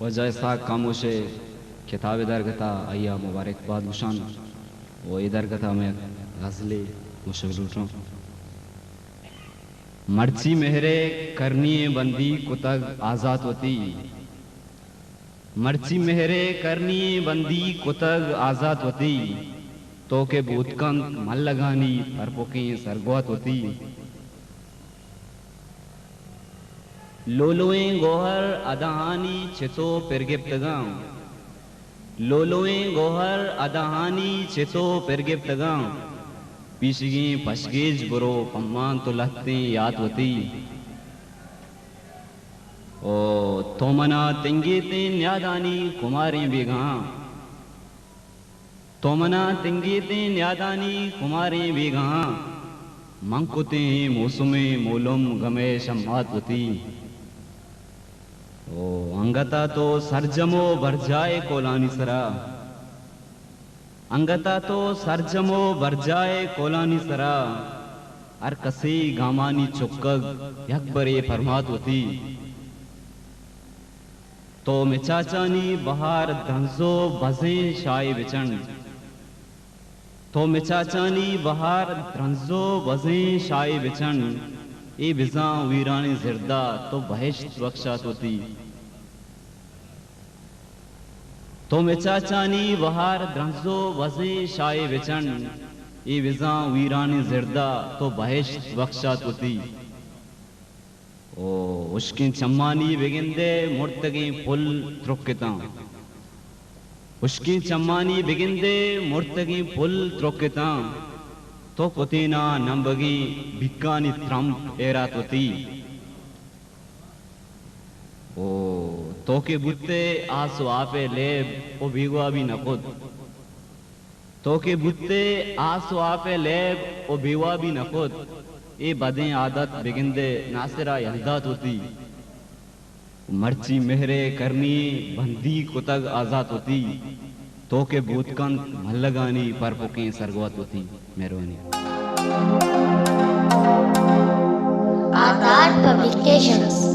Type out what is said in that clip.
वो जैसा खामोशे किताब इधर गता आइया मुबारकबाद उशान वो इधर गता मैं गजले मुशकिल उठूं मर्ची मेहरे करनी बंदी कुतग आजाद होती मर्ची मेहरे करनी बंदी कुतग आजाद होती तो के भूतकंत मल लगानी परपोकी सरगोत होती लोलोएं गोहर अदहानी चितो पिरगिप्तगां लोलोएं गोहर अदहानी चितो पिरगिप्तगां पीशगी पशगेज बुरो पम्मान तो लहते याद होती ओ तोमना तिंगे तेन यादानी कुमारी बेगा तोमना तिंगे तेन यादानी कुमारी बेगा मंकुते मौसुमे मोलम गमे शम्मात होती ओ अंगता तो सरजमो भरजाए कोलानी सरा अंगता तो सरजमो भरजाए कोलानी सरा अर कसी गामानी चुक्कग यकबरे फरमात होती तो मिचाचानी बहार धंजो बजे शाय विचन तो मिचाचानी बहार धंजो बजे शाय विचन ए बिजा वीरानी जिरदा तो बहिश्त बख्शात होती तो मिचाचानी बहार धंजो बजे शाय विचन ए बिजा वीरानी जिरदा तो बहिश्त बख्शात होती ओ उसकी चम्मानी बिगिंदे मुर्तगी फुल त्रुकिता उसकी चम्मानी बिगिंदे मुर्तगी फुल त्रुकिता तो कुतीना नंबगी भिक्कानी त्रम एरात होती ओ तो के बुत्ते आसो आपे लेब ओ भीगवा भी नकुद तो के बुत्ते आसो आपे लेब ओ भीगवा भी नकुद ए बदें आदत बिगिंदे नासिरा यल्दात होती मर्ची मेहरे करनी बंदी कुतग आजाद होती तो के भूतकंत मल्लगानी पर पुकें सरगवत होती मेहरबानी आधार पब्लिकेशंस।